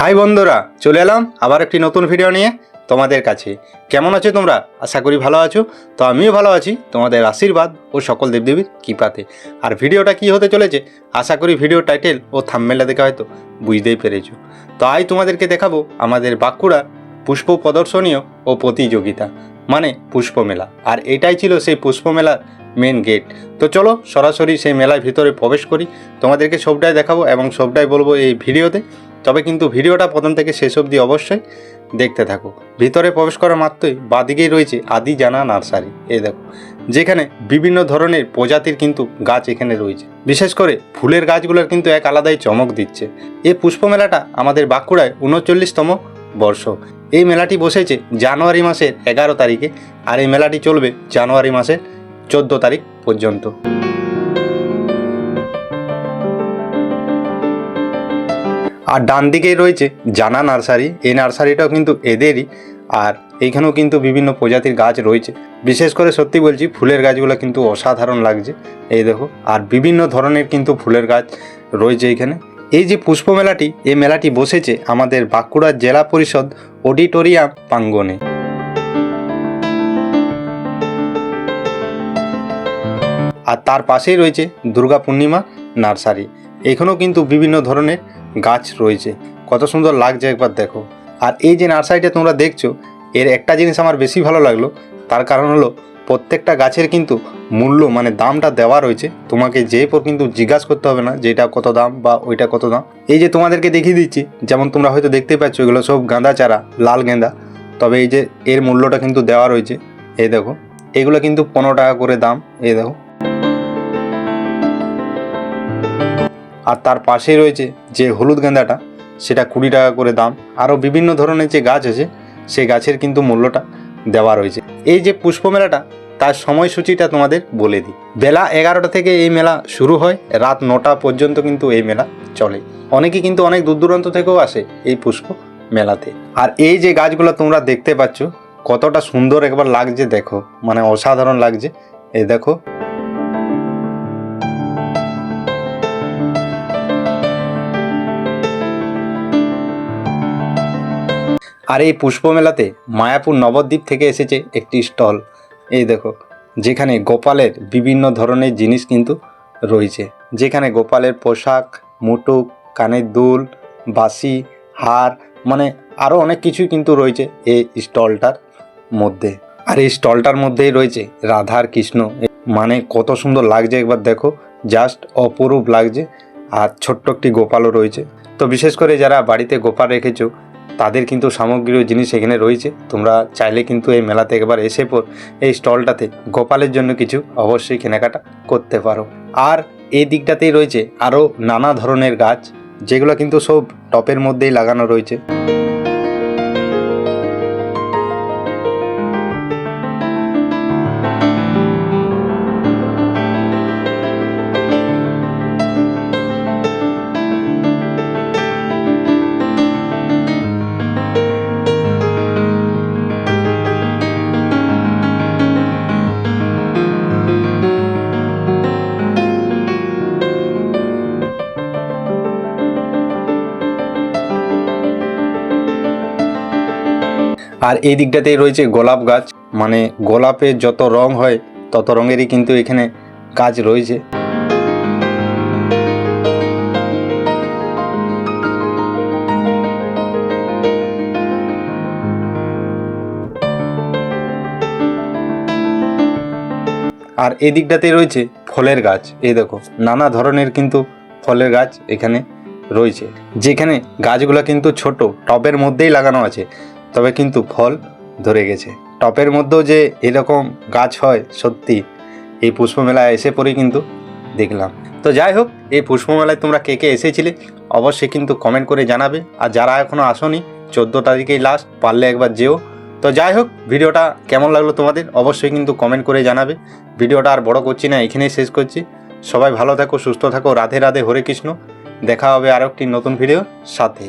High বন্ধুরা, চলে এলাম আবার একটি নতুন ভিডিও নিয়ে তোমাদের কাছে। কেমন আছো তোমরা? আশা করি ভালো আছো। তো আমিও ভালো আছি তোমাদের আশীর্বাদ ও সকল দেবদেবীর কৃপাতে। আর ভিডিওটা কি হতে চলেছে আশা করি ভিডিও টাইটেল ও থাম্বনেলটা দেখে হয়তো বুঝতেই পেরেছো। তো আজ তোমাদেরকে দেখাবো আমাদের বাঁকুড়ার পুষ্প প্রদর্শনীয় ও প্রতিযোগিতা, মানে পুষ্প মেলা। আর এটাই ছিল সেই পুষ্প মেলার মেন গেট। তো চলো সরাসরি সেই মেলার ভিতরে প্রবেশ করি, তোমাদেরকে সবটাই দেখাবো এবং সবটাই বলবো এই ভিডিওতে। তবে কিন্তু ভিডিওটা প্রথম থেকে শেষ অবধি অবশ্যই দেখতে থাকো। ভিতরে প্রবেশ করার মাত্রই বাদিকেই রয়েছে আদি জানা নার্সারি। এই দেখো, যেখানে বিভিন্ন ধরনের প্রজাতির কিন্তু গাছ এখানে রয়েছে। বিশেষ করে ফুলের গাছগুলোর কিন্তু এক আলাদাই চমক দিচ্ছে। এই পুষ্প মেলাটা আমাদের বাঁকুড়ায় 39তম বর্ষ। এই মেলাটি বসেছে জানুয়ারি মাসের 11 তারিখে, আর এই মেলাটি চলবে জানুয়ারি মাসের 14 তারিখ পর্যন্ত। আর ডান দিকেই রয়েছে জানা নার্সারি। এই নার্সারিটাও কিন্তু এদেরই, আর এইখানেও কিন্তু বিভিন্ন প্রজাতির গাছ রয়েছে। বিশেষ করে সত্যি বলছি, ফুলের গাছগুলো কিন্তু অসাধারণ লাগছে। এই দেখো, আর বিভিন্ন ধরনের কিন্তু ফুলের গাছ রয়েছে এখানে। এই যে পুষ্প মেলাটি, এই মেলাটি বসেছে আমাদের বাঁকুড়া জেলা পরিষদ অডিটোরিয়াম প্রাঙ্গণে। আর তার পাশেই রয়েছে দুর্গা পূর্ণিমা নার্সারি। এখানেও কিন্তু বিভিন্ন ধরনের গাছ রয়েছে। কত সুন্দর লাগছে একবার দেখো। আর এই যে নার্সারিটা তোমরা দেখছো, এর একটা জিনিস আমার বেশি ভালো লাগলো। তার কারণ হলো প্রত্যেকটা গাছের কিন্তু মূল্য, মানে দামটা দেওয়া রয়েছে। তোমাকে যেয়ে পর কিন্তু জিজ্ঞাসা করতে হবে না যে এটা কত দাম বা ওইটা কত দাম। এই যে তোমাদেরকে দেখিয়ে দিচ্ছি, যেমন তোমরা হয়তো দেখতে পাচ্ছ এগুলো সব গাঁদা চারা, লাল গেঁদা। তবে এই যে এর মূল্যটা কিন্তু দেওয়া রয়েছে। এই দেখো, এগুলো কিন্তু 15 টাকা করে দাম। এই দেখো, আর তার পাশেই রয়েছে যে হলুদ গেঁদাটা, সেটা 20 টাকা করে দাম। আরও বিভিন্ন ধরনের যে গাছ আছে সেই গাছের কিন্তু মূল্যটা দেওয়া রয়েছে। এই যে পুষ্প মেলাটা, তার সময়সূচিটা তোমাদের বলে দিই। বেলা 11টা থেকে এই মেলা শুরু হয়, রাত 9টা পর্যন্ত কিন্তু এই মেলা চলে। অনেকে কিন্তু অনেক দূর দূরান্ত থেকেও আসে এই পুষ্প মেলাতে। আর এই যে গাছগুলো তোমরা দেখতে পাচ্ছ, কতটা সুন্দর একবার লাগছে দেখো, মানে অসাধারণ লাগছে। এই দেখো, আর এই পুষ্প মেলাতে মায়াপুর নবদ্বীপ থেকে এসেছে একটি স্টল। এই দেখো, যেখানে গোপালের বিভিন্ন ধরনের জিনিস কিন্তু রয়েছে। যেখানে গোপালের পোশাক, মুটুক, কানের দুল, বাঁশি, হার, মানে আরও অনেক কিছুই কিন্তু রয়েছে এই স্টলটার মধ্যে। আর এই স্টলটার মধ্যেই রয়েছে রাধা আর কৃষ্ণ। মানে কত সুন্দর লাগছে একবার দেখো, জাস্ট অপরূপ লাগছে। আর ছোট্ট একটি গোপালও রয়েছে। তো বিশেষ করে যারা বাড়িতে গোপাল রেখেছো, তাদের কিন্তু সামগ্রীয় জিনিস এখানে রয়েছে। তোমরা চাইলে কিন্তু এই মেলাতে একবার এসে পর এই স্টলটাতে গোপালের জন্য কিছু অবশ্যই কেনাকাটা করতে পারো। আর এই দিকটাতেই রয়েছে আরও নানা ধরনের গাছ, যেগুলো কিন্তু সব টপের মধ্যেই লাগানো রয়েছে। আর এই দিকটাতেই রয়েছে গোলাপ গাছ, মানে গোলাপের যত রং হয় তত রঙেরই কিন্তু এখানে গাছ রয়েছে। আর এই দিকটাতেই রয়েছে ফলের গাছ। এই দেখো, নানা ধরনের কিন্তু ফলের গাছ এখানে রয়েছে। যেখানে গাছগুলো কিন্তু ছোট টবের মধ্যেই লাগানো আছে, তবে কিন্তু ফল ধরে গেছে। টপের মধ্যেও যে এরকম গাছ হয়, সত্যি এই পুষ্প মেলায় এসে পরেই কিন্তু দেখলাম। তো যাই হোক, এই পুষ্প মেলায় তোমরা কে কে এসেছিলে অবশ্যই কিন্তু কমেন্ট করে জানাবে। আর যারা এখনও আসোনি, 14 তারিখেই লাস্ট, পারলে একবার যেও। তো যাই হোক, ভিডিওটা কেমন লাগলো তোমাদের অবশ্যই কিন্তু কমেন্ট করে জানাবে। ভিডিওটা আর বড় করছি না, এখানেই শেষ করছি। সবাই ভালো থাকো, সুস্থ থাকো। রাধে রাধে, হরে কৃষ্ণ। দেখা হবে আরও একটি নতুন ভিডিওর সাথে।